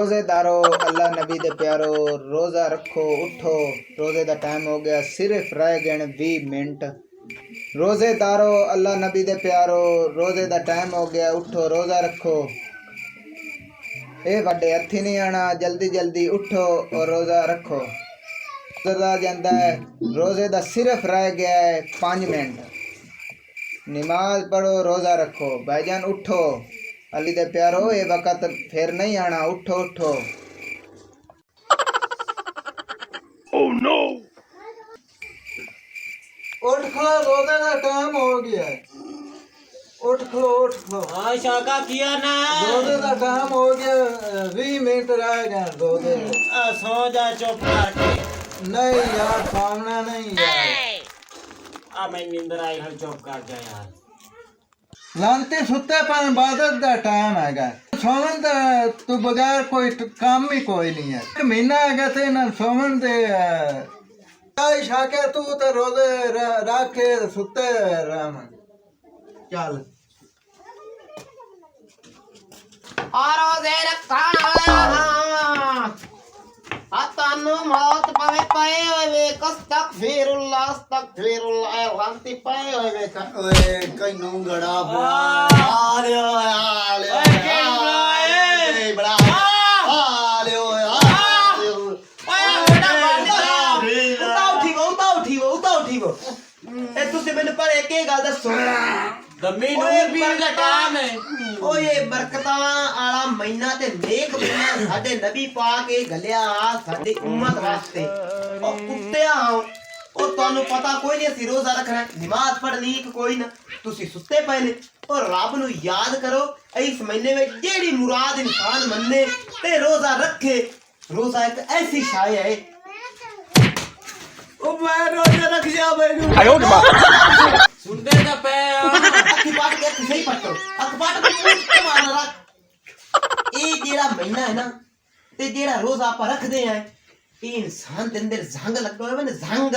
रोजेदारो अल्लाह नबी दे प्यारो रोज़ा रखो उठो रोज़े दा टाइम हो गया सिर्फ रह गए 20 मिनट। रोजेदारो अल्लाह नबी दे प्यारो रोज़े दा टाइम हो गया उठो रोज़ा रखो। ए वड्डे हथी नहीं आना जल्दी जल्दी उठो और रोज़ा रखो। रोज़ा जांदा है रोज़े दा सिर्फ रह गया है 5 मिनट। नमाज पढ़ो रोज़ा रखो। भाईजान उठो अली दे प्यारो ये वक़्त फिर नहीं आना उठो उठो। Oh no! उठ खो रोज़े का टाइम हो गया है। उठ खो हाँ शाका किया ना रोज़े का टाइम हो गया 20 मिनट रह गए रोज़े। सो जा चुप करके नहीं यार सामने नहीं यार मैं नींदर आई हूँ चुप कर जा यार लांते सुते पर इबादत का टाइम हैगा सोवन ते तू बगैर कोई काम ही कोई नहीं है। एक महीना हैगा ते ना सोवन ते आई शाके तू ते रोजे रख के सुते रहम चल रोजे रखा तानू मौत पवे पए होवे अस्तगफिरुल्लाह लांती पए होवे ओए कइनू गड़ा आलियो बड़ा आलियो उठाओ ए तुसी मैंने पर एक ही गल दसो दमी नू पीर दा टाइम है ओ ये बरकतां आला महीना ते नेक महीना साडे नबी पाक ए गलिया साडी उम्मत वास्ते ओ कुत्तिया ओ तानू पता कोई नहीं सी रोजा रखना नमाज पढ़नी कोई ना तुसी सुते पए ने और रब नू याद करो इस महीने में जेड़ी मुराद इंसान मन्ने ते रोजा रखे। रोजा एक ऐसी शाय है ओ मैं रोजा रख जा मैनू आयो रे मां सुनते ना पे अखी पाट के सही पटो अख पाट के मुंह मार रख ए जेड़ा महीना है ना ते जेड़ा रोजा आप रखदे हैं ए इंसान दे अंदर जंग लगो है ना जंग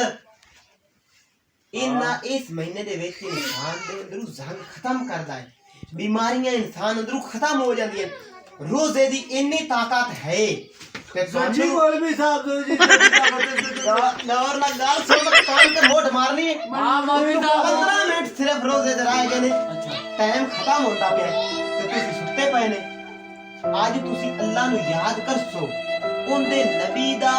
इना इस महीने दे विच इंसान दे अंदर जंग खत्म करदा है बीमारियां इंसान अंदर खत्म हो जांदी है। रोजे दी इतनी ताकत है सच्ची मौलवी साहब जी और ना गाल सुन कान पे मोट मारनी हां मौलवी साहब 15 मिनट सिर्फ रोजे दे रह गए ने टाइम खत्म होता पे ते तुसी सुते पए ने आज तुसी अल्लाह नु याद करसो उनदे नबी दा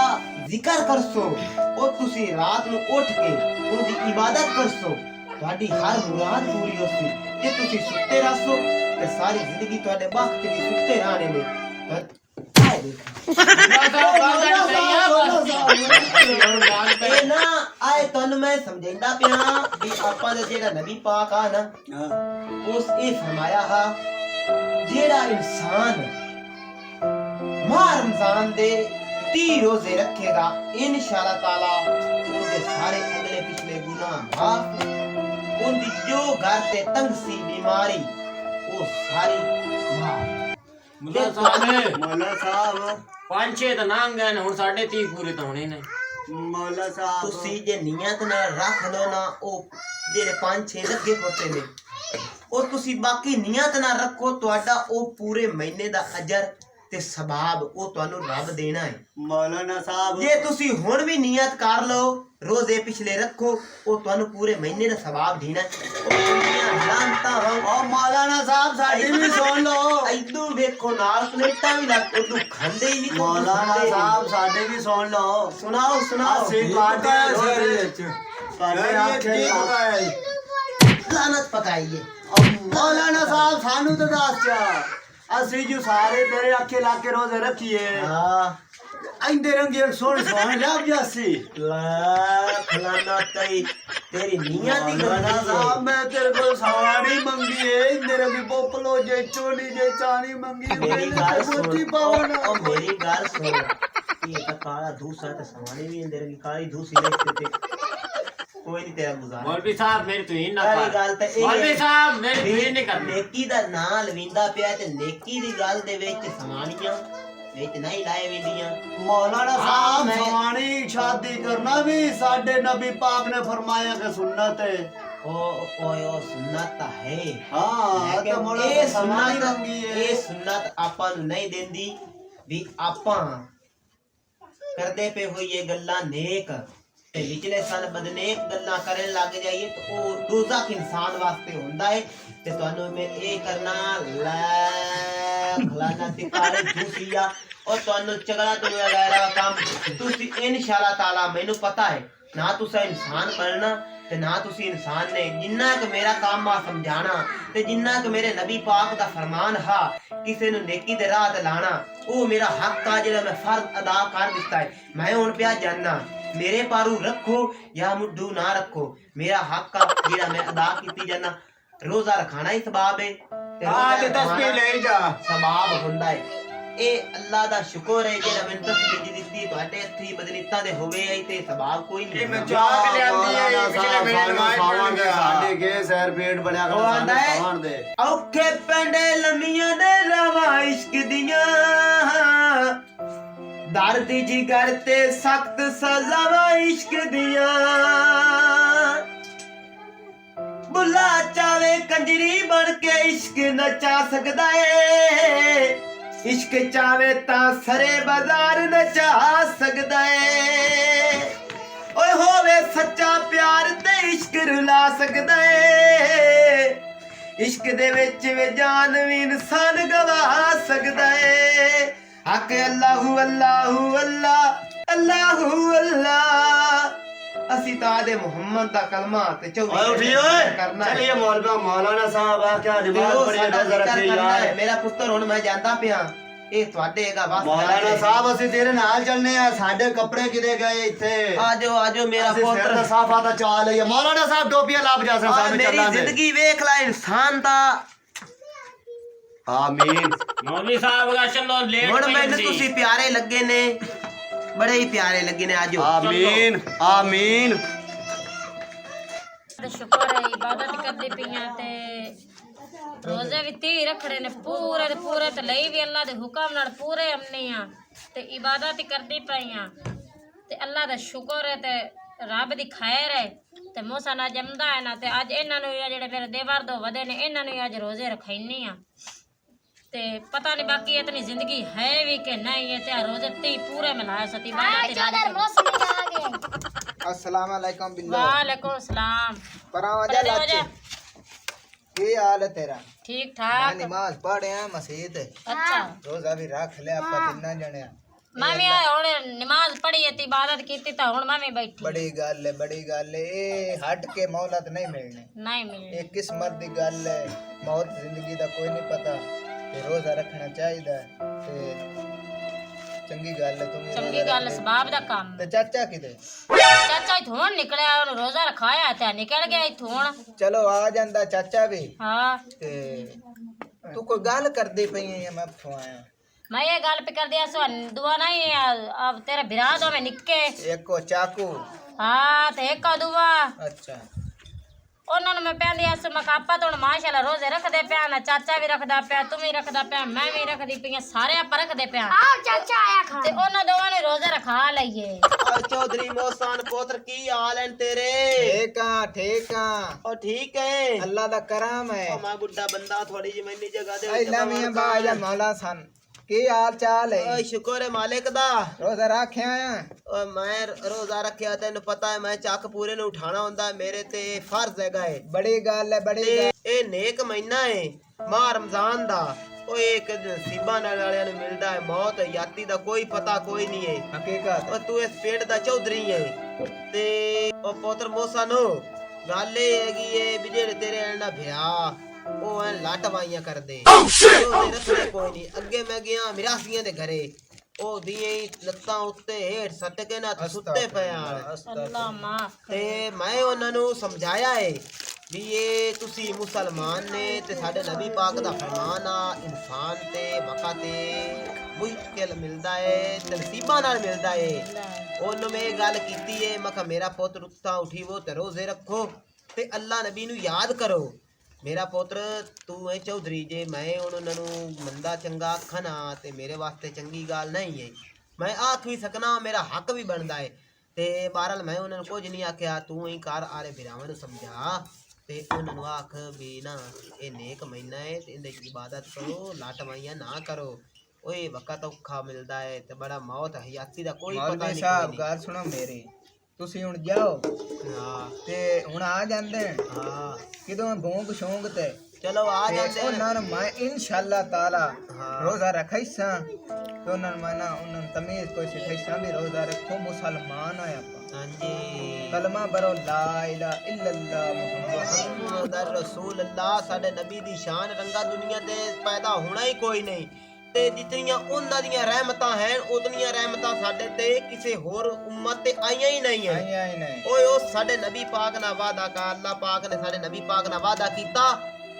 जिक्र करसो और तुसी रात नु उठ के उनदी इबादत करसो ਤੁਹਾਡੀ हर मुराद पूरी होसी। जे तुसी सुते रहसो ते सारी जिंदगी ਤੁਹਾਡੇ वक्त दी सुते रहने ने ना आए तन मैं समझेंदा पिया भी आपा दे जेड़ा नबी पाक आ ना उस ए फरमाया हा जेड़ा इंसान माह रमजान दे 30 रोजे रखेगा इंशाअल्लाह ताला उनके सारे अगले पिछले गुनाह माफ उनकी जो घर ते तंग सी बीमारी वो सारी माफ। मौला साहब पांच छे तो नांग गए हुन 30.5 पूरे तो होने ने मौला साहब तुसी जे नियत ना रख लो ना ओ जेरे 5-6 लगे होते ने ओ तुसी बाकी नियत ना रखो ਤੁਹਾਡਾ ओ पूरे महीने दा अजर ते सवाब ओ ਤੁਹਾਨੂੰ रब देना है। मौलाना साहब जे तुसी हुन भी नियत कर लो रोजे पिछले रखो ओ ਤੁਹਾਨੂੰ पूरे महीने दा सवाब देना है। ओ दुनिया लानता ओ मौलाना साहब साडी भी सुन लो इदू देखो नाल प्लेटा भी लग उदू खांदे ही नहीं मौलाना साहब साडी भी सुन लो सुनाओ सुनाओ ਅਸੀਂ ਤੁਹਾਡੇ ਰੋਜ਼ੇ ਵਿੱਚ ਸਾਡੇ ਆਖੇ लानत पकाइए मौलाना साहब सानू तो दस चा ਅਸੀਂ ਜੋ ਸਾਰੇ ਤੇਰੇ ਆਖੇ ਲਾ ਕੇ ਰੋਜ਼ੇ ਰੱਖੀਏ हां ਇੰਦੇ ਰੰਗੀ ਇੱਕ ਸੋਹਣੀ ਸੋਹਣੀ ਲੱਭ ਜਾਸੀ ला फलाना तई तेरी नियत ही मौलाना साहब मैं तेरे को सवारी मंगी है इंदे रंगी पोपलो जे चोली जे चानी मंगी मेरी गाल मोती सुन पावना ओ मेरी गाल सुन ये तो काला दूसरा तो सवाने भी इंदे रंगी काली दूसरी लेते कोई नहीं तेरा गुजारा मौलवी साहब मेरी तुहीन ना सारी कर गल ते मौलवी साहब मेरी तुहीन नहीं करनी नेकी दा नाम लविंदा पिया ते नेकी दी गल दे विच सवानियां विच नहीं लाए विंदियां। मौलाना साहब मैं- सवानी शादी करना भी साडे नबी पाक ने फरमाया कि सुन्नत है ओ सुन्नत है हाँ लेकिन तो मौलाना ये सवानी सुन्नत मंगी है ये सुन्नत आपन नहीं देंदी ਵੀ ਆਪਾਂ ਕਰਦੇ ਪਏ ਹੋਈਏ ਗੱਲਾਂ ਨੇਕ ਤੇ ਵਿਚਲੇ ਸਾਲ ਬਦਨੇਕ ਗੱਲਾਂ ਕਰਨ ਲੱਗ ਜਾਈਏ ਤਾਂ ਉਹ ਦੋਜ਼ਖ ਇਨਸਾਨ ਵਾਸਤੇ ਹੁੰਦਾ ਹੈ ਤੇ ਤੁਹਾਨੂੰ ਮੈਂ ਇਹ ਕਰਨਾ ਲੈ ਖਲਾਨਾ ਤਿਕਾਰੇ ਦੂਸਰੀਆ और ਤੁਹਾਨੂੰ ਚਗਲਾ ਤੋਂ ਵਗੈਰਾ ਕੰਮ ਤੁਸੀਂ ਇਨਸ਼ਾਅੱਲਾ ਤਾਲਾ ਮੈਨੂੰ ਪਤਾ ਹੈ ਨਾ ਤੁਸੀਂ ਇਨਸਾਨ ਬਣਨਾ ਤੇ ਨਾ ਤੁਸੀਂ ਇਨਸਾਨ ਨੇ ਜਿੰਨਾ ਕਿ ਮੇਰਾ ਕੰਮ ਆ ਸਮਝਾਣਾ ਤੇ ਜਿੰਨਾ ਕਿ ਮੇਰੇ ਨਬੀ ਪਾਕ ਦਾ ਫਰਮਾਨ ਹਾ ਕਿਸੇ ਨੂੰ ਨੇਕੀ ਦੇ ਰਾਹ ਤੇ ਲਾਣਾ ਉਹ ਮੇਰਾ ਹੱਕ ਆ ਜਿਹੜਾ ਮੈਂ ਫਰਜ਼ ਅਦਾ ਕਰ ਦਿੱਤਾ ਹੈ ਮੈਂ ਹੁਣ ਪਿਆ ਜਾਨਣਾ मेरे पारू रखो या मुड्ढू ना रखो मेरा हक आ जेड़ा मैं अदा कीती जाना रोजा रखाना ही सबाब है ते रोजा तस्बीह ले जा सबाब हुंदा है ਇਹ ਅੱਲਾ ਦਾ ਸ਼ੁਕਰ ਹੈ ਜਿਹੜਾ ਮੈਨੂੰ ਤਸਬੀਹ ਦਿੱਤੀ ਤੁਹਾਡੇ ਹੱਥੀ ਬਦਨੀਤਾਂ ਦੇ ਹੋਵੇ ਆਈ ਤੇ ਸਬਾਬ ਕੋਈ ਨਹੀਂ ਮੈਂ ਚਾਕ ਲਿਆਂਦੀ ਹੈ ਪਿਛਲੇ ਮਹੀਨੇ ਨਮਾਜ਼ ਪੜ੍ਹਨ ਗਿਆ ਸਾਡੇ ਕੇ ਸੈਰ ਪੇਟ ਬਣਿਆ ਕਰ ਸਾਡੇ ਖਾਣ ਦੇ ਔਖੇ ਪੈਂਡੇ ਲੰਮੀਆਂ ਦੇ ਰਾਵਾਂ ਇਸ਼ਕ ਦੀਆਂ दर्द जिगर ते सख्त सजावा इश्क दिया बुला चावे कंजरी बन के इश्क नचा सकदा है इश्क चावे ता सरे बाजार नचा सकदा है ओए होवे सच्चा प्यार ते इश्क रुला सकदा है इश्क दे विच वे जान भी इंसान गवा सकदा है हक अल्लाहु अल्लाहु अल्लाह अल्लाहु अल्लाह असी तादे मोहम्मद दा कलमा ते चौधरी ओए उठी ओए करना चलिए मौलाना साहब आ क्या नमाज पढ़िए रोजा रखे यार मेरा पुत्र हुन मैं ਜਾਂਦਾ ਪਿਆ ਇਹ ਤੁਹਾਡੇ ਹੈਗਾ ਬਸ मौलाना साहब ਅਸੀਂ ਤੇਰੇ ਨਾਲ ਚੱਲਨੇ ਆ ਸਾਡੇ ਕੱਪੜੇ ਕਿਦੇ ਗਏ ਇੱਥੇ ਆਜੋ ਆਜੋ ਮੇਰਾ ਪੁੱਤਰ ਦਾ ਸਾਫਾ ਦਾ ਚਾਲ ਹੈ ਮੌਲਾਨਾ ਸਾਹਿਬ ਟੋਪੀਆਂ ਲੱਭ ਜਾ ਸਾਨੂੰ ਮੇਰੀ ਚੱਲਾਂਗੇ ਜ਼ਿੰਦਗੀ ਵੇਖ ਲੈ ਇਨਸਾਨ ਦਾ ਆਮੀਨ मौलवी साहब का चलो लेट ਹੁਣ ਮੈਨੂੰ ਤੁਸੀਂ ਪਿਆਰੇ ਲੱਗੇ ਨੇ ਬੜੇ ਹੀ ਪਿਆਰੇ ਲੱਗੇ ਨੇ ਆਜੋ ਆਮੀਨ ਆਮੀਨ ਤੇ ਸ਼ੁਕਰ ਹੈ ਇਬਾਦਤ ਕਰਦੀ ਪਈਆਂ ਤੇ ਰੋਜ਼ੇ ਵੀ 30 ਰੱਖੜੇ ਨੇ ਪੂਰੇ ਦੇ ਪੂਰੇ ਤੇ ਲਈ ਵੀ ਅੱਲਾ ਦੇ ਹੁਕਮ ਨਾਲ ਪੂਰੇ ਅੰਨੇ ਆ ਤੇ ਇਬਾਦਤ ਕਰਦੀ ਪਈਆਂ ਤੇ ਅੱਲਾ ਦਾ ਸ਼ੁਕਰ ਹੈ ਤੇ ਰੱਬ ਦੀ ਖੈਰ ਹੈ ਤੇ ਮੂਸਾ ਨਾ ਜੰਮਦਾ ਹੈ ਨਾ ਤੇ ਅੱਜ ਇਹਨਾਂ ਨੂੰ ਜਿਹੜੇ ਮੇਰੇ ਦੇਵਰ ਦੋ ਵਧੇ ਨੇ ਇਹਨਾਂ ਨੂੰ ਅੱਜ ਰੋਜ਼ੇ ਰਖਾਈਨੀ ਆ ਤੇ ਪਤਾ ਨਹੀਂ ਬਾਕੀ ਇਤਨੀ ਜ਼ਿੰਦਗੀ ਹੈ ਵੀ ਕਿ ਨਹੀਂ ਹੈ ਤੇ रोजे 30 पूरे मिलाए सती अस्सलाम वालेकुम बिल्ला वालेकुम सलाम परावजा लाचे की हाल है तेरा ठीक मैं ठाक नमाज पढ़े हैं मस्जिद अच्छा रोजा भी रख ले आपा तिन्ना जने मैं भी हुण नमाज पढ़ी ते इबादत की तो हुण मैं भी बैठी बड़ी गल है ए हट के मौलत नहीं मिलने नहीं मिली ये किस्मत दी गल है मौत जिंदगी दा कोई नहीं पता ते रोजा रखना चाहिए ते चंगी गल है तुम चंगी गल सबाब दा काम ते चाचा किदे चाचा इथों निकलिया हुण रोजा रखाया ते निकल गया इथों चलो आ जांदा चाचा भी हाँ ते तू कोई गल करदी पई है मैं फवाया मैं ये गल पे कर दिया सो दुआ नहीं अब तेरे बिरा दो में निक्के एक को चाकू हाँ ते एक का दुआ अच्छा ਉਹਨਾਂ ਨੂੰ ਮੈਂ ਕਹਿੰਦੀ ਐ ਸੋ ਮਕਾਪਾ ਤੋਂ ਮਾਸ਼ਾਅੱਲਾ ਰੋਜ਼ੇ ਰੱਖਦੇ ਪਿਆ ਨਾ ਚਾਚਾ ਵੀ ਰੱਖਦਾ ਪਿਆ ਤੂੰ ਵੀ ਰੱਖਦਾ ਪਿਆ ਮੈਂ ਵੀ ਰੱਖਦੀ ਪਈ ਸਾਰੇ ਆਪਾਂ ਰੱਖਦੇ ਪਿਆ ਆ ਚਾਚਾ ਆਇਆ ਖਾ ਤੇ ਉਹਨਾਂ ਦੋਵਾਂ ਨੇ ਰੋਜ਼ੇ ਰਖਾ ਲਈਏ ਆ ਚੌਧਰੀ ਮੋਹਸਾਨ ਪੁੱਤਰ ਕੀ ਹਾਲ ਹੈ ਤੇਰੇ ठीक है ਉਹ ਠੀਕ ਹੈ अल्लाह दा करम है ਉਹ ਮੈਂ ਬੁੱਢਾ ਬੰਦਾ ਥੋੜੀ ਜਿਹੀ ਮੈਨੀ ਜਗ੍ਹਾ ਦੇ अल्लाह मियां बाजा मौला सन की हाल चाल है ਓਏ ਸ਼ੁਕਰ ਹੈ ਮਾਲਿਕ ਦਾ रोजा रखे हैं ਓਏ ਮੈਂ ਰੋਜ਼ਾ ਰੱਖਿਆ ਤੈਨੂੰ ਪਤਾ ਹੈ ਮੈਂ ਚੱਕ ਪੂਰੇ ਨੂੰ ਉਠਾਣਾ ਹੁੰਦਾ ਮੇਰੇ ਤੇ ਫਰਜ਼ ਹੈਗਾ ਏ बड़ी गल है बड़ी ਤੇ गल ਇਹ ਨੇਕ ਮਹੀਨਾ ਹੈ ਮਾਹ ਰਮਜ਼ਾਨ ਦਾ ਓਏ ਇੱਕ ਨਸੀਬਾਂ ਨਾਲ ਵਾਲਿਆਂ ਨੂੰ ਮਿਲਦਾ ਹੈ ਮੌਤ ਯਾਤੀ ਦਾ ਕੋਈ ਪਤਾ ਕੋਈ ਨਹੀਂ ਹੈ हकीकत ਉਹ ਤੂੰ ਇਸ ਪਿੰਡ ਦਾ ਚੌਧਰੀ ਹੈ ਤੇ ਉਹ ਪੁੱਤਰ ਮੋਸਾ ਨੂੰ ਗੱਲ ਇਹ ਹੈਗੀ ਏ ਵੀ ਜਿਹੜੇ ਤੇਰੇ ਐਂਡਾ ਭਿਆ ਉਹ ਐ ਲੱਟ ਵਾਈਆਂ ਕਰਦੇ ਉਹ ਰੱਖਦੇ ਕੋਈ ਨਹੀਂ ਅੱਗੇ ਮੈਂ ਗਿਆ ਮਿਰਾਸੀਆਂ ਦੇ ਘਰੇ ਉਹ ਦੀਆਂ ਹੀ ਲੱਤਾਂ ਉੱਤੇ ਹੇਠ ਸੱਟ ਕੇ ਨਾ ਸੁੱਤੇ ਪਏ ਆ ਅੱਲਾ ਮਾਫ ਤੇ ਮੈਂ ਉਹਨਾਂ ਨੂੰ ਸਮਝਾਇਆ ਏ ਵੀ ਇਹ ਤੁਸੀਂ ਮੁਸਲਮਾਨ ਨੇ ਤੇ ਸਾਡੇ ਨਬੀ ਪਾਕ ਦਾ ਫਰਮਾਨ ਆ ਇਨਸਾਨ ਤੇ ਮੌਕਾ ਤੇ ਮੁਸ਼ਕਿਲ ਮਿਲਦਾ ਏ ਤਨਸੀਬਾਂ ਨਾਲ ਮਿਲਦਾ ਏ ਉਹਨੂੰ ਮੈਂ ਇਹ ਗੱਲ ਕੀਤੀ ਏ ਮੈਂ ਕਿਹਾ ਮੇਰਾ ਪੁੱਤ ਰੁੱਤਾ ਉਠੀਵੋ ਤੇ ਰੋਜ਼ੇ ਰੱਖੋ ਤੇ ਅੱਲਾ ਨਬੀ ਨੂੰ ਯਾਦ ਕਰੋ ਮੇਰਾ ਪੁੱਤਰ ਤੂੰ ਇਹ ਚੌਧਰੀ ਜੇ ਮੈਂ ਉਹਨਾਂ ਨੂੰ ਮੰਦਾ ਚੰਗਾ ਆਖਣਾ ਤੇ ਮੇਰੇ ਵਾਸਤੇ ਚੰਗੀ ਗੱਲ ਨਹੀਂ ਹੈ ਮੈਂ ਆਖ ਵੀ ਸਕਣਾ ਮੇਰਾ ਹੱਕ ਵੀ ਬਣਦਾ ਏ ਤੇ ਬਹਰਹਾਲ ਮੈਂ ਉਹਨਾਂ ਨੂੰ ਕੁਝ ਨਹੀਂ ਆਖਿਆ ਤੂੰ ਹੀ ਕਰ ਆਰੇ ਭਰਾਵਾਂ ਨੂੰ ਸਮਝਾ ਤੇ ਉਹਨਾਂ ਨੂੰ ਆਖ ਵੀ ਨਾ ਇਹ ਨੇਕ ਮਹੀਨਾ ਹੈ ਤੇ ਇਹਦੇ ਚ ਇਬਾਦਤ ਕਰੋ ਲਾਟਵਾਈਆਂ ਨਾ ਕਰੋ ਓਏ ਵਕਤ ਔਖਾ ਮਿਲਦਾ ਹੈ ਤੇ ਬੜਾ ਮੌਤ ਹਯਾਤੀ ਦਾ ਕੋਈ ਪਤਾ ਮੌਲਵੀ ਨਹੀਂ ਸਾਹਿਬ ਗੱਲ ਸੁਣੋ ਮੇਰੀ ਤੁਸੀਂ ਹੁਣ ਜਾਓ ਹਾਂ ਤੇ ਹੁਣ ਆ ਜਾਂਦੇ ਹਾਂ ਕਿਦੋਂ ਭੋਂਗ ਸ਼ੌਂਗ ਤੇ ਚਲੋ ਆ ਜਾਂਦੇ ਤੇ ਉਹਨਾਂ ਨੂੰ ਮੈਂ ਇਨਸ਼ਾਅੱਲਾ ਤਾਲਾ ਹਾਂ। ਰੋਜ਼ਾ ਰੱਖਾਈਸਾਂ ਤੇ ਉਹਨਾਂ ਨੂੰ ਮੈਂ ਨਾ ਉਹਨਾਂ ਨੂੰ ਤਮੀਜ਼ ਕੋਈ ਸਿਖਾਈਸਾਂ ਵੀ ਰੋਜ਼ਾ ਰੱਖੋ ਮੁਸਲਮਾਨ ਆ ਆਪਾਂ ਹਾਂਜੀ ਕਲਮਾ ਬਰੋ ਲਾ ਇਲਾ ਇल्लल्लाह ਮੁਹੰਮਦ ਮੁਹੰਮਦ ਰਸੂਲ ਅੱਲਾਹ ਸਾਡੇ ਨਬੀ ਦੀ ਸ਼ਾਨ ਰੰਗਾ ਦੁਨੀਆ ਤੇ ਪੈਦਾ ਹੋਣਾ ਹੀ ਕੋਈ ਨਹੀਂ ਤੇ ਜਿਤਨੀਆਂ ਉਹਨਾਂ ਦੀਆਂ ਰਹਿਮਤਾਂ ਹਨ ਉਤਨੀਆਂ ਰਹਿਮਤਾਂ ਸਾਡੇ ਤੇ ਕਿਸੇ ਹੋਰ ਉਮਤ ਤੇ ਆਈਆਂ ਹੀ ਨਹੀਂ ਹੈ ਆਈਆਂ ਹੀ ਨਹੀਂ ਓਏ ਉਹ ਸਾਡੇ ਨਬੀ ਪਾਕ ਨਾਲ ਵਾਅਦਾ ਕਰ ਅੱਲਾਹ ਪਾਕ ਨੇ ਸਾਡੇ ਨਬੀ ਪਾਕ ਨਾਲ ਵਾਅਦਾ ਕੀਤਾ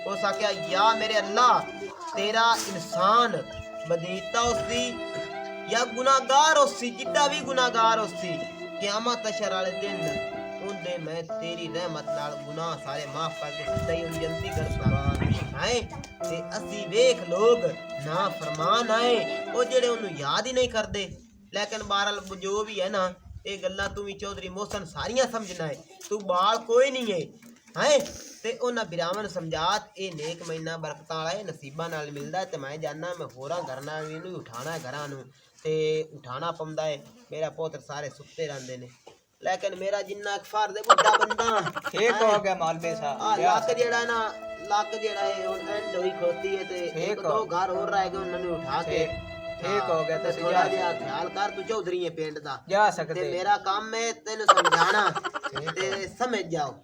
ਉਸ ਆਖਿਆ ਯਾ ਮੇਰੇ ਅੱਲਾਹ ਤੇਰਾ ਇਨਸਾਨ ਬਦੀਤਾ ਉਸਦੀ ਜਾਂ ਗੁਨਾਹਗਾਰ ਉਸੀ ਜਿੱਡਾ ਵੀ ਗੁਨਾਹਗਾਰ ਉਸੀ ਕਿਆਮਤ ਅਸ਼ਰ ਵਾਲੇ ਦਿਨ ਉਹਦੇ ਮੈਂ ਤੇਰੀ ਰਹਿਮਤ ਨਾਲ ਗੁਨਾਹ ਸਾਰੇ ਮਾਫ ਕਰਕੇ ਸਿੱਧਾ ਹੀ ਉਹਨੂੰ ਜੰਤੀ ਕਰਦਾ ਹੈ ਤੇ ਅਸੀਂ ਵੇਖ ਲੋਗ ਨਾ ਫਰਮਾਨ ਆਏ ਉਹ ਜਿਹੜੇ ਉਹਨੂੰ ਯਾਦ ਹੀ ਨਹੀਂ ਕਰਦੇ ਲੇਕਿਨ ਬਹਰਲ ਜੋ ਵੀ ਹੈ ਨਾ ਇਹ ਗੱਲਾਂ ਤੂੰ ਵੀ ਚੌਧਰੀ ਮੋਹਸਨ ਸਾਰੀਆਂ ਸਮਝਣਾ ਹੈ ਤੂੰ ਬਾਲ ਕੋਈ ਨਹੀਂ ਹੈ ਤੇ ਉਹਨਾਂ ਬਿਰਾਵਾਂ ਨੂੰ ਸਮਝਾਤ ਇਹ ਨੇਕ ਮਹੀਨਾ ਬਰਕਤਾਂ ਵਾਲਾ ਹੈ ਨਸੀਬਾਂ ਨਾਲ ਮਿਲਦਾ ਤੇ ਮੈਂ ਜਾਣਾ ਮੈਂ ਹੋਰਾਂ ਕਰਨਾ ਵੀ ਇਹਨੂੰ ਉਠਾਣਾ ਘਰਾਂ ਨੂੰ ਤੇ ਉਠਾਣਾ ਪਉਂਦਾ ਹੈ ਮੇਰਾ ਪੁੱਤਰ ਸਾਰੇ ਸੁੱਤੇ ਰਹਿੰਦੇ ਨੇ ਲੇਕਿਨ ਮੇਰਾ ਜਿੰਨਾ ਅਕਫਰ ਦੇ ਵੱਡਾ ਬੰਦਾ ਠੀਕ ਹੋ ਗਿਆ ਮੌਲਵੀ ਆ ਸਾਹਿਬ ਲੱਕ ਜਿਹੜਾ ਨਾ ਲੱਕ ਜਿਹੜਾ ਹੈ ਹੁਣ ਐਂਡ ਹੋਈ ਖੋਤੀ ਹੈ ਤੇ ਇੱਕ ਦੋ ਘਰ ਹੋਰ ਰਹਿ ਗਏ ਉਹਨਾਂ ਨੂੰ ਉਠਾ ਕੇ ਠੀਕ ਹੋ ਗਿਆ ਤੇ ਤੁਸੀਂ ਥੋੜਾ ਜਾ ਜਿਹਾ ਖਿਆਲ ਕਰ ਤੂੰ ਚੌਧਰੀ ਹੈ ਪਿੰਡ ਦਾ ਜਾ ਤੇ ਸਕਦੇ ਮੇਰਾ ਕੰਮ ਹੈ ਤੈਨੂੰ ਸਮਝਾਣਾ ਤੇ ਸਮਝ ਜਾਓ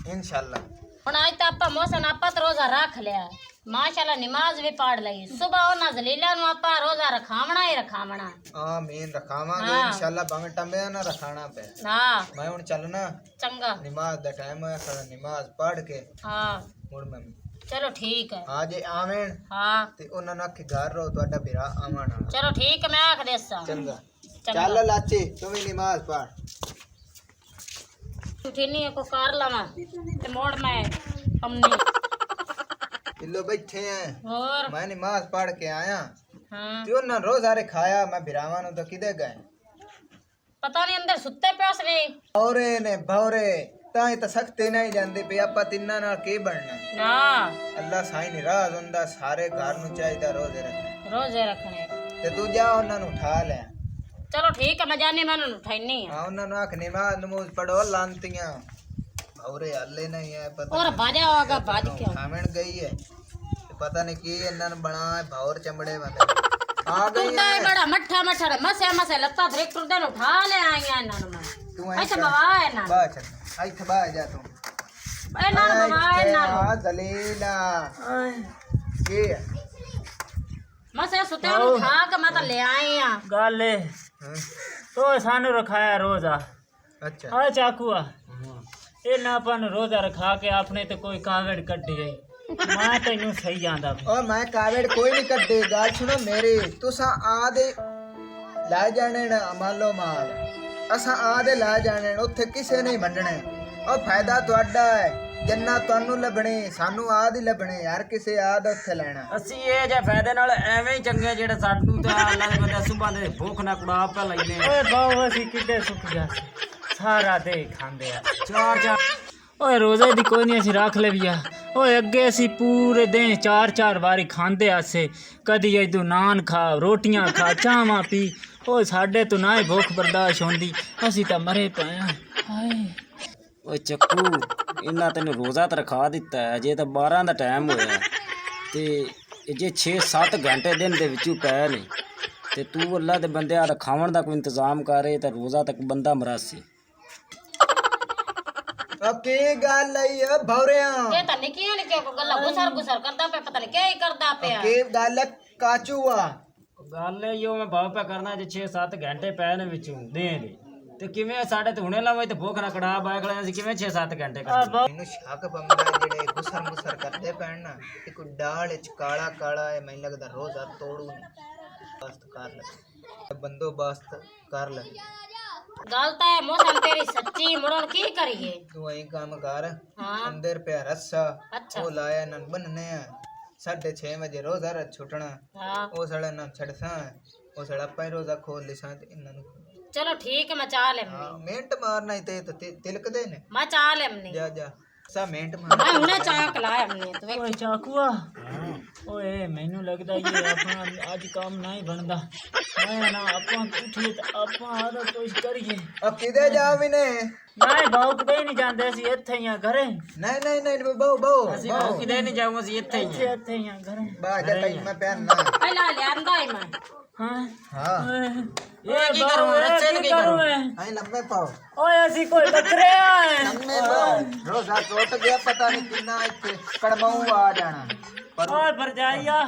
इंशाल्लाह ਹੁਣ ਅੱਜ ਤਾਂ ਆਪਾਂ ਮੌਸਮ ਆਪਾਂ ਤਾਂ ਰੋਜ਼ਾ ਰੱਖ ਲਿਆ ਮਾਸ਼ਾਅੱਲਾ ਨਮਾਜ਼ ਵੀ ਪੜ ਲਈ ਸਵੇਰ ਉਹਨਾਂ ਜ਼ਲੀਲਾ ਨੂੰ ਆਪਾਂ ਰੋਜ਼ਾ ਰਖਾਵਣਾ ਹੀ ਰਖਾਵਣਾ आमीन रखावांगे हाँ। इंशाल्लाह भावे टंबिया ना रखाना पे ਹਾਂ मैं हुन चलना ਚੰਗਾ नमाज दा टाइम है थोड़ा नमाज पढ़ के ਹਾਂ हुन मैं ਚਲੋ ਠੀਕ ਹੈ आज आवेन ਹਾਂ ते ਉਹਨਾਂ ਨੂੰ ਆਖੀ ਘਰ ਰਹੋ ਤੁਹਾਡਾ ਵੀਰਾ ਆਵਣਾ ਚਲੋ ਠੀਕ ਹੈ ਮੈਂ ਆਖ ਦੇਸਾਂ ਚੰਗਾ ਚੰਗਾ। ਚੱਲ ਲਾਚੀ ਤੂੰ ਵੀ ਨਮਾਜ਼ ਪੜ ਉਠੀਨੀ ਕੋ ਕਰ ਲਵਾਂ ਤੇ ਮੋੜ ਮੈਂ ਅੰਨੀ ਕਿਲੋ ਬੈਠੇ ਆ ਹੋਰ ਮੈਂ ਨਮਾਜ਼ ਪੜ ਕੇ ਆਇਆ ਹਾਂ ਤੇ ਉਹਨਾਂ ਰੋਜ਼ਾ ਰਖਾਇਆ ਮੈਂ ਵੀਰਾਵਾਂ ਨੂੰ ਤਾਂ ਕਿਦੇ ਗਏ ਪਤਾ ਨਹੀਂ ਅੰਦਰ ਸੁੱਤੇ ਪਿਓ ਸਵੇ ਔਰੇ ਨੇ ਭੌਰੇ ਤਾਂ ਇਹ ਤਾਂ ਸਖਤੇ ਨਹੀਂ ਜਾਂਦੇ ਪਈ ਆਪਾਂ ਤਿੰਨਾਂ ਨਾਲ ਕੀ ਬਣਨਾ ਨਾ ਅੱਲਾ ਸਾਈਂ ਨਿਰਾਜ਼ ਹੁੰਦਾ ਸਾਰੇ ਘਰ ਨੂੰ ਚਾਹੀਦਾ ਰੋਜ਼ੇ ਰੱਖਣੇ ਰੋਜ਼ੇ ਰੱਖਣੇ ਤੇ ਤੂੰ ਜਾ ਉਹਨਾਂ ਨੂੰ ਉਠਾ ਲੈ ਚਲੋ ਠੀਕ ਹੈ ਮੈਂ ਜਾਣੀ ਮੈਂ ਉਹਨੂੰ ਉਠਾਈਨੀ ਆ ਹਾਂ ਉਹਨਾਂ ਨੂੰ ਆਖ ਨਮਾਜ਼ ਨਮੂਜ਼ ਪੜੋ ਲਾਂਤੀਆਂ ਔਰੇ ਹੱਲੇ ਨਹੀਂ ਹੈ ਪਤਾ ਔਰ ਬਾਜਾ ਹੋਗਾ ਬਾਜ ਕਿਉਂ ਖਾਵਣ ਗਈ ਹੈ ਤੇ ਪਤਾ ਨਹੀਂ ਕੀ ਇਹਨਾਂ ਨੂੰ ਬਣਾ ਭੌਰ ਚਮੜੇ ਬੰਦੇ ਆ ਗਈ ਤੁਰਦਾ ਹੈ ਬੜਾ ਮੱਠਾ ਮੱਠਾ ਮਸੇ ਮਸੇ ਲੱਤਾਂ ਧਰੇ ਤੁਰਦੇ ਨੂੰ ਉਠਾ ਲੈ ਆਈਆਂ ਇਹਨਾਂ ਨੂੰ ਮੈਂ ਤੂੰ ਅੱਛਾ ਬਵਾ ਇਹਨਾਂ ਨੂੰ ਬਾਹਰ ਚੱਲ ਇੱਥੇ ਬਾਹਰ ਜਾ ਤੂੰ ਇਹਨਾਂ ਨੂੰ ਬਵਾ ਇਹਨਾਂ ਨੂੰ ਆ ਦਲੀਲਾ ਕੀ ਹੈ ਮਸੇ ਸੁੱਤੇ ਨੂੰ ਉਠਾ ਕੇ ਮੈਂ ਤਾਂ ਲੈ ਆਈ ਆ ਗੱਲ ਏ ਹਾਂ, ਤੋ ਸਾਨੂੰ ਰਖਾਇਆ ਰੋਜ਼ਾ ਅੱਛਾ ਆ ਚਾਕੂਆ ਇਹ ਨਾ ਆਪਾਂ ਨੂੰ ਰੋਜ਼ਾ ਰਖਾ ਕੇ ਆਪਣੇ ਤੇ ਕੋਈ ਕਾਵੜ ਕੱਢੀ ਗਈ ਮੈਂ ਤੈਨੂੰ ਸਹੀ ਜਾਂਦਾ ਓ ਮੈਂ ਕਾਵੜ ਕੋਈ ਨਹੀਂ ਕੱਢੇ ਗੱਲ ਸੁਣੋ ਮੇਰੀ ਤੁਸਾਂ ਆਦੇ ਲੈ ਜਾਣੇ ਨਾ ਮਾਲੋ ਮਾਲ ਅਸਾਂ ਆਦੇ ਲੈ ਜਾਣੇ ਨੇ, ਉੱਥੇ ਕਿਸੇ ਨਹੀਂ ਮੰਨਣੇ ਉਹ ਫਾਇਦਾ ਤੁਹਾਡਾ ਹੈ ਜੰਨਾ ਤੁਹਾਨੂੰ ਲੱਭਣੀ ਸਾਨੂੰ ਆਦ ਹੀ ਲੱਭਣੇ ਯਾਰ ਕਿਸੇ ਆਦ ਉੱਥੇ ਲੈਣਾ ਅਸੀਂ ਇਹ ਜੇ ਫਾਇਦੇ ਨਾਲ ਐਵੇਂ ਹੀ ਚੰਗੇ ਜਿਹੜੇ ਸਾਨੂੰ ਤੇ ਅੱਲਾ ਦੇ ਬੰਦੇ ਸੁਬਾਹ ਦੇ ਭੁੱਖ ਨਾ ਕੁੜਾ ਪਾ ਲੈਨੇ ਓਏ ਬਾਉ ਅਸੀਂ ਕਿੱਡੇ ਸੁੱਕ ਜਾ ਸਾਰਾ ਦੇ ਖਾਂਦੇ ਆ ਚਾਰ ਓਏ ਰੋਜ਼ੇ ਦੀ ਕੋਈ ਨਹੀਂ ਅਸੀਂ ਰੱਖ ਲਵੀਆ ਓਏ ਅੱਗੇ ਅਸੀਂ ਪੂਰੇ ਦਿਨ ਚਾਰ ਵਾਰੀ ਖਾਂਦੇ ਆਸੇ ਕਦੀ ਇਦੋਂ ਨਾਨ ਖਾ ਰੋਟੀਆਂ ਖਾ ਚਾਹਾਂ ਪੀ ਓਏ ਸਾਡੇ ਤੋਂ ਨਾ ਹੀ ਭੁੱਖ ਬਰਦਾਸ਼ਤ ਹੁੰਦੀ ਅਸੀਂ ਤਾਂ ਮਰੇ ਪਏ ਆ ਹਾਏ ਓਏ ਚੱਕੂ ਇਹਨਾਂ ਤੈਨੂੰ ਰੋਜ਼ਾ ਤਾਂ ਰਖਾ ਦਿੱਤਾ ਹੈ ਅਜੇ ਤਾਂ 12 ਦਾ ਟਾਈਮ ਹੋਇਆ ਤੇ ਇਹ ਜੇ 6-7 ਘੰਟੇ ਦਿਨ ਦੇ ਵਿੱਚੋਂ ਪਏ ਨੇ ਤੇ ਤੂੰ ਅੱਲਾ ਦੇ ਬੰਦਿਆਂ ਦਾ ਖਾਵਣ ਦਾ ਕੋਈ ਇੰਤਜ਼ਾਮ ਕਰੇ ਤਾਂ ਰੋਜ਼ਾ ਤੱਕ ਬੰਦਾ ਮਰਾਸੀ ਓ ਕੀ ਗੱਲ ਆਈ ਓ ਭੌਰਿਆਂ ਇਹ ਤਾਂ ਨਿੱਕੀਆਂ ਨਿੱਕੀਆਂ ਕੋ ਗੱਲਾਂ ਗੁਸਰ ਕਰਦਾ ਪਿਆ ਪਤਾ ਨਹੀਂ ਕੀ ਹੀ ਕਰਦਾ ਪਿਆ ਕੀ ਗੱਲ ਹੈ ਕਾਚੂਆ ਗੱਲ ਇਹ ਮੈਂ ਭਾਵ ਪਿਆ ਕਰਨਾ ਜੇ 6-7 ਘੰਟੇ ਪਏ ਨੇ ਵਿੱਚੋਂ ਦੇ ਤੇ ਕਿਵੇਂ ਸਾਡੇ ਤੇ ਹੁਣੇ ਲਾਵੇ ਤੇ ਭੁੱਖ ਨਾ ਕੜਾ ਬਾਇਕ ਲੈ ਅਸੀਂ ਕਿਵੇਂ 6-7 ਘੰਟੇ ਕਰਦੇ ਮੈਨੂੰ ਸ਼ੱਕ ਬੰਦਾ ਜਿਹੜੇ ਗੁਸਰ ਮੁਸਰ ਕਰਦੇ ਪੈਣ ਨਾ ਤੇ ਕੋਈ ਡਾਲ ਚ ਕਾਲਾ ਕਾਲਾ ਹੈ ਮੈਨੂੰ ਲੱਗਦਾ ਰੋਜ਼ਾ ਤੋੜੂ ਨਹੀਂ ਬਸਤ ਕਰ ਲੈ ਬੰਦੋਬਸਤ ਕਰ ਲੈ ਗੱਲ ਤਾਂ ਹੈ ਮੌਸਮ ਤੇਰੀ ਸੱਚੀ ਮੁੜਨ ਕੀ ਕਰੀਏ ਤੂੰ ਐਂ ਕੰਮ ਕਰ ਹਾਂ ਅੰਦਰ ਪਿਆ ਰੱਸਾ ਅੱਛਾ ਉਹ ਲਾਇਆ ਨਾ ਬੰਨਨੇ ਆ 6:30 ਵਜੇ ਰੋਜ਼ਾ ਰ ਛੁੱਟਣਾ ਹਾਂ ਉਹ ਸੜਾ ਨਾ ਛੱਡਸਾਂ ਉਹ ਸੜਾ ਪੈ ਰੋਜ਼ਾ ਖੋਲ ਲਿਸਾਂ ਤੇ ਇਹਨਾਂ ਨੂੰ ਚਲੋ ਠੀਕ ਹੈ ਮੈਂ ਚਾਹ ਲੈਮਨੀ ਹਾਂ ਮਿੰਟ ਮਾਰਨਾ ਹੀ ਤੇ ਤਿਲਕਦੇ ਨੇ ਮੈਂ ਚਾਹ ਲੈਮਨੀ ਜਾ ਜਾ ਸਾ ਮਿੰਟ ਮਾਰ ਮੈਂ ਹੁਣੇ ਚਾਹ ਕਲਾਇਆ ਮਨੀ ਤੂੰ ਵੇਖ ਓਏ ਚਾਕੂਆ ਓਏ ਮੈਨੂੰ ਲੱਗਦਾ ਇਹ ਆਪਣਾ ਅੱਜ ਕੰਮ ਨਹੀਂ ਬਣਦਾ ਮੈਂ ਨਾ ਆਪਾਂ ਉੱਠੀਏ ਤੇ ਆਪਾਂ ਆਦਾ ਕੁਝ ਕਰੀਏ ਉਹ ਕਿਦੇ ਜਾ ਵੀ ਨੇ ਨਹੀਂ ਬਾਹੂ ਕਿਤੇ ਨਹੀਂ ਜਾਂਦੇ ਅਸੀਂ ਇੱਥੇ ਹੀ ਆ ਘਰੇ ਨਹੀਂ ਬਹੁ ਅਸੀਂ ਬਾਹੂ ਕਿਤੇ ਨਹੀਂ ਜਾਊਂ ਅਸੀਂ ਇੱਥੇ ਹੀ ਆ ਇੱਥੇ ਹੀ ਆ ਘਰੇ ਬਾਹਰ ਜਾ ਤੈਨੂੰ ਮੈਂ ਪਹਿਨਣਾ ਪਹਿਲਾਂ ਲਿਆਂਦਾ ਹੀ ਮੈਂ ਹਾਂ ਹਾਂ ਇਹ ਕੀ ਕਰੂ ਰੱਸੇ ਨੂੰ ਕੀ ਕਰੂ ਆਈ ਲੰਮੇ ਪਾਓ ਓਏ ਅਸੀਂ ਕੋਈ ਬੱਕਰੇ ਆ ਲੰਮੇ ਪਾਓ ਰੋਜ਼ਾ ਟੁੱਟ ਗਿਆ ਪਤਾ ਨਹੀਂ ਕਿੰਨਾ ਇੱਥੇ ਕੜਮਾਊ ਆ ਜਾਣਾ ਓਏ ਭਰਜਾਈਆ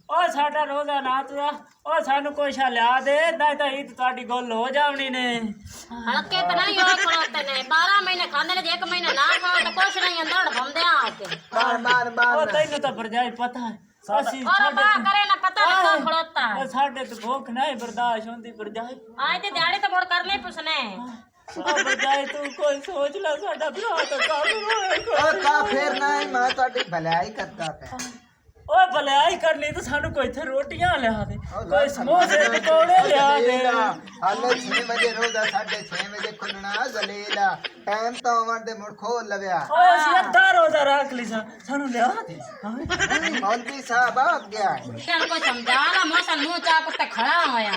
ਓਏ ਸਾਡਾ ਰੋਜ਼ਾ ਨਾ ਤੁਆ ਓ ਸਾਨੂੰ ਕੋਈ ਸ਼ਾ ਲਿਆ ਦੇ ਨਹੀਂ ਤਾਂ ਇਹ ਤੁਹਾਡੀ ਗੱਲ ਹੋ ਜਾਵਣੀ ਨੇ ਹਲਕੇ ਤਾਂ ਨਹੀਂ ਹੋਏ ਖੜੋਤੇ ਨੇ 12 ਮਹੀਨੇ ਖਾਂਦੇ ਨੇ ਜੇ 1 ਮਹੀਨਾ ਨਾ ਖਾਓ ਤਾਂ ਕੁਛ ਨਹੀਂ ਅੰਦਰ ਭੰਦੇ ਆ ਕੇ ਓ ਤੈਨੂੰ ਤਾਂ ਭਰਜਾਈ ਪਤਾ ਹੈ ਅਸੀਂ ਔਰ ਬਾ ਕਰੇ ਨਾ ਪਤਾ ਲੱਗਾ ਖੜੋਤਾ ਓ ਸਾਡੇ ਤੇ ਭੁੱਖ ਨਹੀਂ ਬਰਦਾਸ਼ਤ ਹੁੰਦੀ ਭਰਜਾਈ ਆਏ ਤੇ ਦਿਹਾੜੀ ਤਾਂ ਮੁੜ ਕਰਨੇ ਪੁੱਛਨੇ ਓ ਭਰਜਾਈ ਤੂੰ ਕੋਈ ਸੋਚ ਲੈ ਸਾਡਾ ਭਰਾ ਤਾਂ ਕੰਮ ਹੋਏ ਉਹ ਕਾ ਫੇਰ ਨਹੀਂ ਮੈਂ ਤੁਹਾਡੀ ਭਲਾਈ ਕਰਦਾ ਪਿਆ ਓਏ ਭਲਾਈ ਕਰਨੀ ਤਾਂ ਸਾਨੂੰ ਕੋਈ ਇੱਥੇ ਰੋਟੀਆਂ ਲਿਆ ਦੇ ਕੋਈ ਸਮੋਸੇ ਪਕੌੜੇ ਲਿਆ ਦੇ ਹਾਲੇ 6 ਵਜੇ ਰੋਜ਼ਾ 6:30 ਵਜੇ ਖੁੱਲਣਾ ਜ਼ਲੀਲਾ ਟਾਈਮ ਤਾਂ ਆਉਣ ਦੇ ਮੁੜ ਖੋਲ ਲਵਿਆ ਓਏ ਅਸੀਂ ਅੱਧਾ ਰੋਜ਼ਾ ਰੱਖ ਲਈ ਸਾਨੂੰ ਲਿਆ ਦੇ ਨਹੀਂ ਮੌਲਵੀ ਸਾਹਿਬ ਆ ਗਿਆ ਚੱਲ ਕੋਈ ਸਮਝਾ ਨਾ ਮੋਸਨ ਮੂੰਹ ਚਾਕ ਉੱਤੇ ਖੜਾ ਹੋਇਆ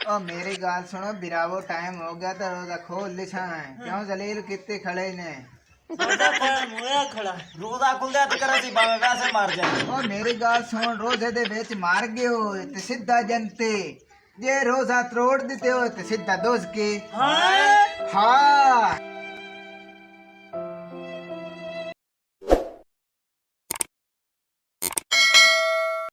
ओ मेरी गाल सुनो बिरावो टाइम हो गया तो रोजा खोल लिछा है क्यों जलील कितने खड़े ने ਉਹਦਾ ਟਾਈਮ ਹੋਇਆ ਖੜਾ ਰੋਜ਼ਾ ਖੁੱਲਦਾ ਤੇ ਕਰਾਂ ਸੀ ਭਾਵੇਂ ਵੈਸੇ ਮਰ ਜਾਏ ओ मेरी गाल सुन रोजे दे विच मार गए हो ते सीधा जनते जे रोजा तोड़ दिते हो ते सीधा दोज के ਹਾਂ हाँ